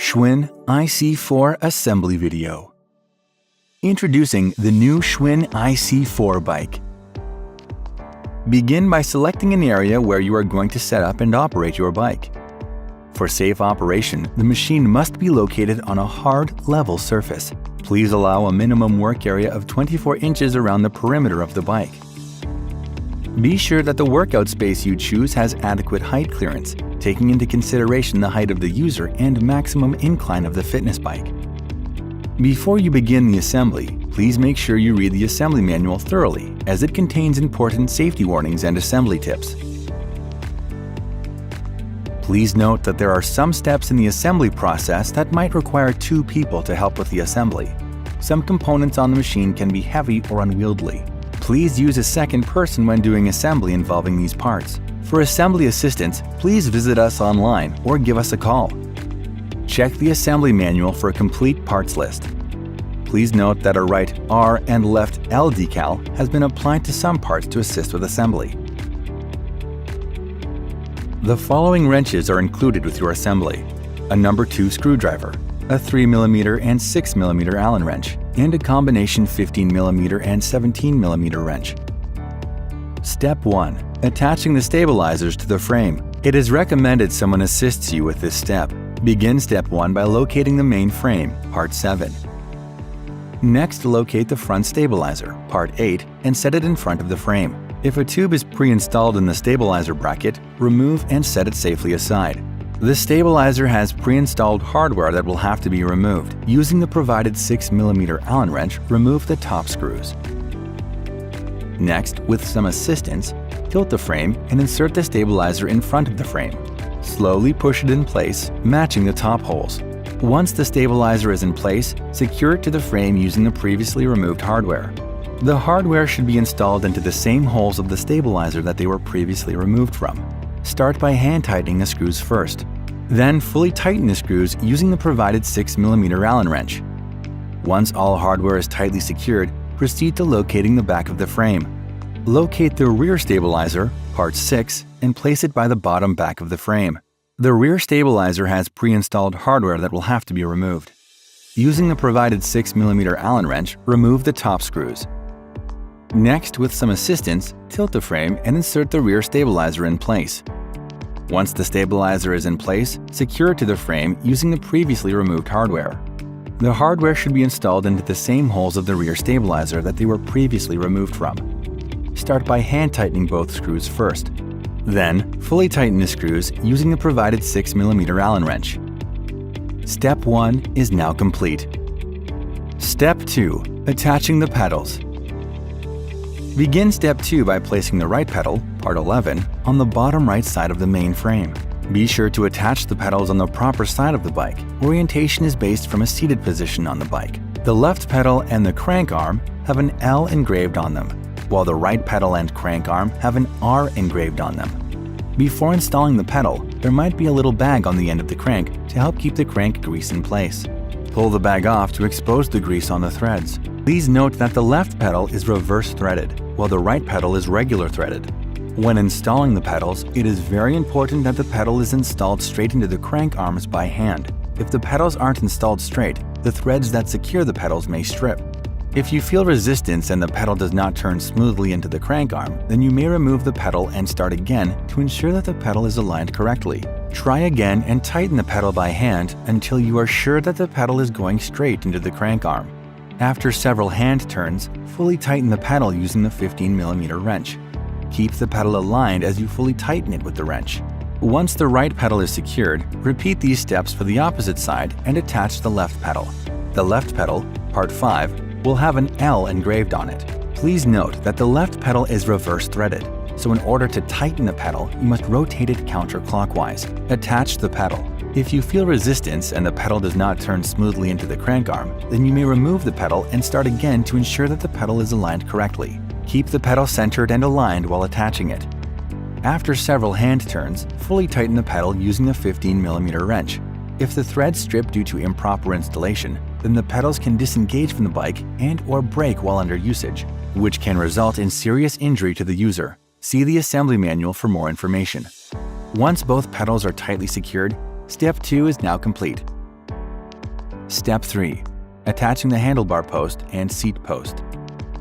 Schwinn IC4 Assembly Video. Introducing the new Schwinn IC4 bike. Begin by selecting an area where you are going to set up and operate your bike. For safe operation, the machine must be located on a hard, level surface. Please allow a minimum work area of 24 inches around the perimeter of the bike. Be sure that the workout space you choose has adequate height clearance, taking into consideration the height of the user and maximum incline of the fitness bike. Before you begin the assembly, please make sure you read the assembly manual thoroughly, as it contains important safety warnings and assembly tips. Please note that there are some steps in the assembly process that might require two people to help with the assembly. Some components on the machine can be heavy or unwieldy. Please use a second person when doing assembly involving these parts. For assembly assistance, please visit us online or give us a call. Check the assembly manual for a complete parts list. Please note that a right R and left L decal has been applied to some parts to assist with assembly. The following wrenches are included with your assembly: a number 2 screwdriver, a 3mm and 6mm Allen wrench, and a combination 15mm and 17mm wrench. Step 1. Attaching the stabilizers to the frame. It is recommended someone assists you with this step. Begin Step 1 by locating the main frame, Part 7. Next, locate the front stabilizer, Part 8, and set it in front of the frame. If a tube is pre-installed in the stabilizer bracket, remove and set it safely aside. The stabilizer has pre-installed hardware that will have to be removed. Using the provided 6mm Allen wrench, remove the top screws. Next, with some assistance, tilt the frame and insert the stabilizer in front of the frame. Slowly push it in place, matching the top holes. Once the stabilizer is in place, secure it to the frame using the previously removed hardware. The hardware should be installed into the same holes of the stabilizer that they were previously removed from. Start by hand tightening the screws first. Then fully tighten the screws using the provided 6mm Allen wrench. Once all hardware is tightly secured, proceed to locating the back of the frame. Locate the rear stabilizer, Part 6, and place it by the bottom back of the frame. The rear stabilizer has pre-installed hardware that will have to be removed. Using the provided 6mm Allen wrench, remove the top screws. Next, with some assistance, tilt the frame and insert the rear stabilizer in place. Once the stabilizer is in place, secure it to the frame using the previously removed hardware. The hardware should be installed into the same holes of the rear stabilizer that they were previously removed from. Start by hand tightening both screws first. Then, fully tighten the screws using the provided 6mm Allen wrench. Step 1 is now complete. Step 2. Attaching the pedals. Begin Step 2 by placing the right pedal, Part 11, on the bottom right side of the main frame. Be sure to attach the pedals on the proper side of the bike. Orientation is based from a seated position on the bike. The left pedal and the crank arm have an L engraved on them, while the right pedal and crank arm have an R engraved on them. Before installing the pedal, there might be a little bag on the end of the crank to help keep the crank grease in place. Pull the bag off to expose the grease on the threads. Please note that the left pedal is reverse threaded, while the right pedal is regular threaded. When installing the pedals, it is very important that the pedal is installed straight into the crank arms by hand. If the pedals aren't installed straight, the threads that secure the pedals may strip. If you feel resistance and the pedal does not turn smoothly into the crank arm, then you may remove the pedal and start again to ensure that the pedal is aligned correctly. Try again and tighten the pedal by hand until you are sure that the pedal is going straight into the crank arm. After several hand turns, fully tighten the pedal using the 15mm wrench. Keep the pedal aligned as you fully tighten it with the wrench. Once the right pedal is secured, repeat these steps for the opposite side and attach the left pedal. The left pedal, Part 5, will have an L engraved on it. Please note that the left pedal is reverse threaded, so in order to tighten the pedal, you must rotate it counterclockwise. Attach the pedal. If you feel resistance and the pedal does not turn smoothly into the crank arm, then you may remove the pedal and start again to ensure that the pedal is aligned correctly. Keep the pedal centered and aligned while attaching it. After several hand turns, fully tighten the pedal using the 15mm wrench. If the threads strip due to improper installation, then the pedals can disengage from the bike and/or break while under usage, which can result in serious injury to the user. See the assembly manual for more information. Once both pedals are tightly secured, Step 2 is now complete. Step 3. Attaching the handlebar post and seat post.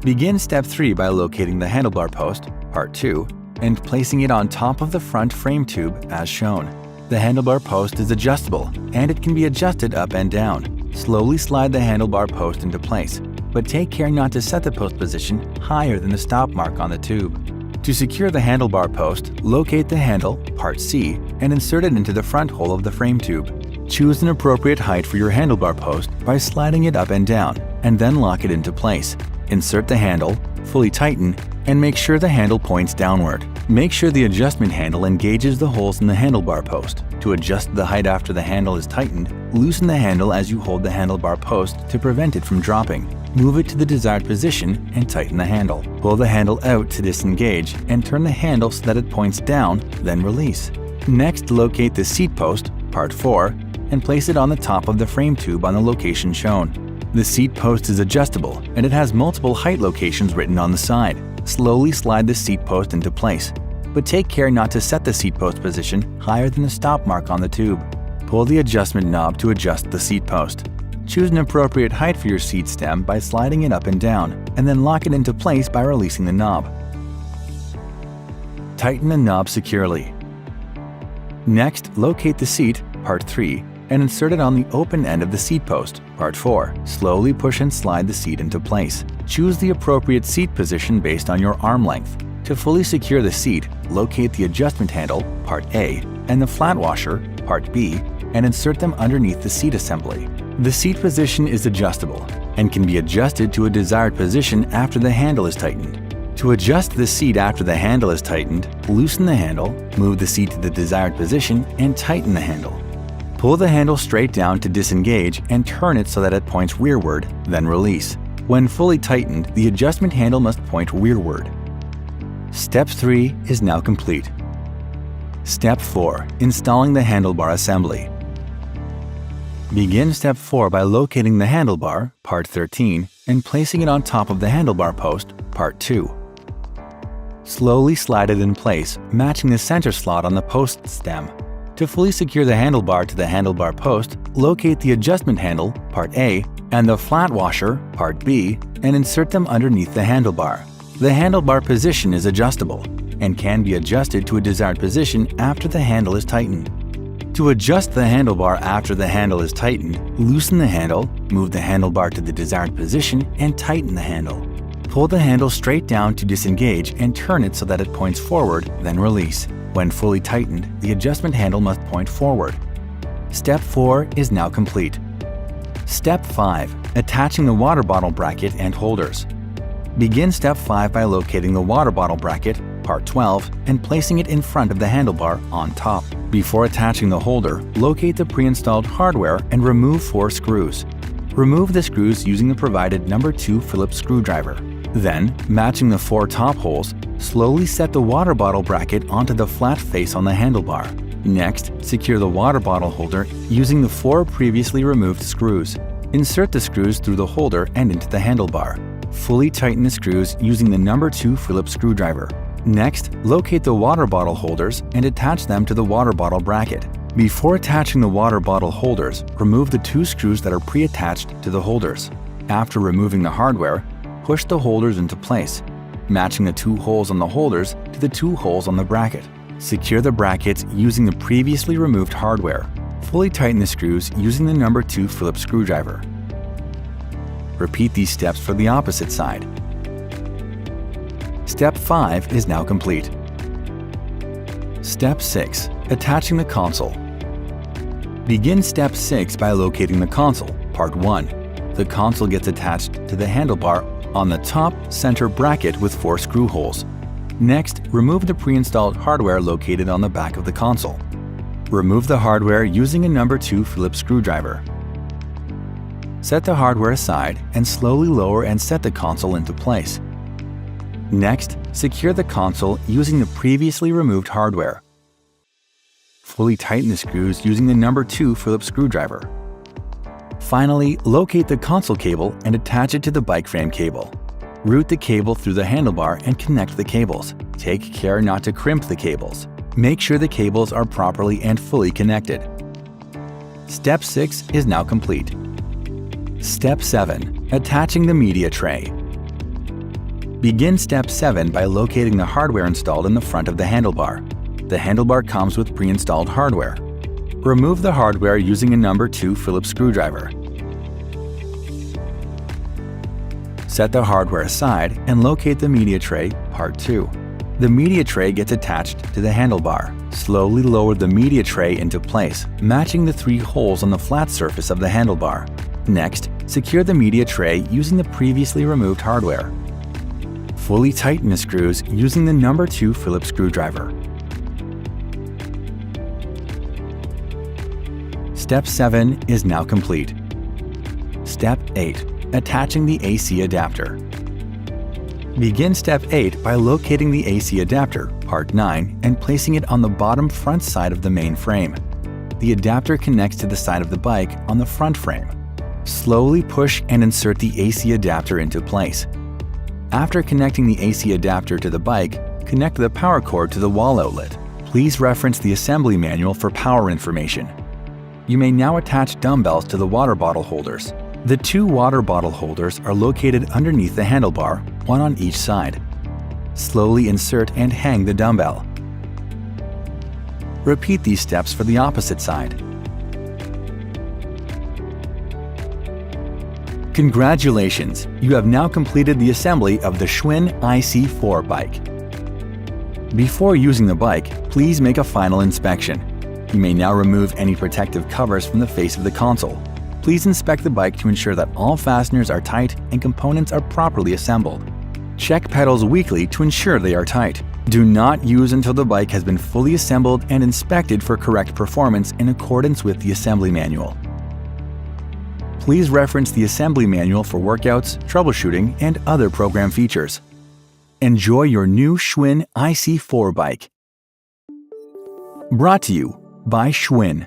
Begin Step 3 by locating the handlebar post, Part 2, and placing it on top of the front frame tube as shown. The handlebar post is adjustable, and it can be adjusted up and down. Slowly slide the handlebar post into place, but take care not to set the post position higher than the stop mark on the tube. To secure the handlebar post, locate the handle, Part C, and insert it into the front hole of the frame tube. Choose an appropriate height for your handlebar post by sliding it up and down, and then lock it into place. Insert the handle, fully tighten, and make sure the handle points downward. Make sure the adjustment handle engages the holes in the handlebar post. To adjust the height after the handle is tightened, loosen the handle as you hold the handlebar post to prevent it from dropping. Move it to the desired position and tighten the handle. Pull the handle out to disengage and turn the handle so that it points down, then release. Next, locate the seat post, Part 4, and place it on the top of the frame tube on the location shown. The seat post is adjustable, and it has multiple height locations written on the side. Slowly slide the seat post into place, but take care not to set the seat post position higher than the stop mark on the tube. Pull the adjustment knob to adjust the seat post. Choose an appropriate height for your seat stem by sliding it up and down, and then lock it into place by releasing the knob. Tighten the knob securely. Next, locate the seat, Part 3, and insert it on the open end of the seat post, Part 4. Slowly push and slide the seat into place. Choose the appropriate seat position based on your arm length. To fully secure the seat, locate the adjustment handle, Part A, and the flat washer, Part B, and insert them underneath the seat assembly. The seat position is adjustable and can be adjusted to a desired position after the handle is tightened. To adjust the seat after the handle is tightened, loosen the handle, move the seat to the desired position, and tighten the handle. Pull the handle straight down to disengage and turn it so that it points rearward, then release. When fully tightened, the adjustment handle must point rearward. Step 3 is now complete. Step 4. Installing the handlebar assembly. Begin Step 4 by locating the handlebar, Part 13, and placing it on top of the handlebar post, Part 2. Slowly slide it in place, matching the center slot on the post stem. To fully secure the handlebar to the handlebar post, locate the adjustment handle, Part A, and the flat washer, Part B, and insert them underneath the handlebar. The handlebar position is adjustable and can be adjusted to a desired position after the handle is tightened. To adjust the handlebar after the handle is tightened, loosen the handle, move the handlebar to the desired position, and tighten the handle. Pull the handle straight down to disengage and turn it so that it points forward, then release. When fully tightened, the adjustment handle must point forward. Step 4 is now complete. Step 5. Attaching the water bottle bracket and holders. Begin Step 5 by locating the water bottle bracket, Part 12, and placing it in front of the handlebar on top. Before attaching the holder, locate the pre-installed hardware and remove 4 screws. Remove the screws using the provided No. 2 Phillips screwdriver. Then, matching the 4 top holes, slowly set the water bottle bracket onto the flat face on the handlebar. Next, secure the water bottle holder using the 4 previously removed screws. Insert the screws through the holder and into the handlebar. Fully tighten the screws using the No. 2 Phillips screwdriver. Next, locate the water bottle holders and attach them to the water bottle bracket. Before attaching the water bottle holders, remove the 2 screws that are pre-attached to the holders. After removing the hardware, push the holders into place, matching the 2 holes on the holders to the 2 holes on the bracket. Secure the brackets using the previously removed hardware. Fully tighten the screws using the No. 2 Phillips screwdriver. Repeat these steps for the opposite side. Step 5 is now complete. Step 6. Attaching the console. Begin Step 6 by locating the console, Part 1. The console gets attached to the handlebar on the top center bracket with 4 screw holes. Next, remove the pre-installed hardware located on the back of the console. Remove the hardware using a No. 2 Phillips screwdriver. Set the hardware aside and slowly lower and set the console into place. Next, secure the console using the previously removed hardware. Fully tighten the screws using the No. 2 Phillips screwdriver. Finally, locate the console cable and attach it to the bike frame cable. Route the cable through the handlebar and connect the cables. Take care not to crimp the cables. Make sure the cables are properly and fully connected. Step 6 is now complete. Step 7. Attaching the media tray. Begin Step 7 by locating the hardware installed in the front of the handlebar. The handlebar comes with pre-installed hardware. Remove the hardware using a number 2 Phillips screwdriver. Set the hardware aside and locate the media tray, Part 2. The media tray gets attached to the handlebar. Slowly lower the media tray into place, matching the 3 holes on the flat surface of the handlebar. Next, secure the media tray using the previously removed hardware. Fully tighten the screws using the number 2 Phillips screwdriver. Step 7 is now complete. Step 8. Attaching the AC adapter. Begin Step 8 by locating the AC adapter, Part 9, and placing it on the bottom front side of the main frame. The adapter connects to the side of the bike on the front frame. Slowly push and insert the AC adapter into place. After connecting the AC adapter to the bike, connect the power cord to the wall outlet. Please reference the assembly manual for power information. You may now attach dumbbells to the water bottle holders. The 2 water bottle holders are located underneath the handlebar, one on each side. Slowly insert and hang the dumbbell. Repeat these steps for the opposite side. Congratulations! You have now completed the assembly of the Schwinn IC4 bike. Before using the bike, please make a final inspection. You may now remove any protective covers from the face of the console. Please inspect the bike to ensure that all fasteners are tight and components are properly assembled. Check pedals weekly to ensure they are tight. Do not use until the bike has been fully assembled and inspected for correct performance in accordance with the assembly manual. Please reference the assembly manual for workouts, troubleshooting, and other program features. Enjoy your new Schwinn IC4 bike. Brought to you by Schwinn.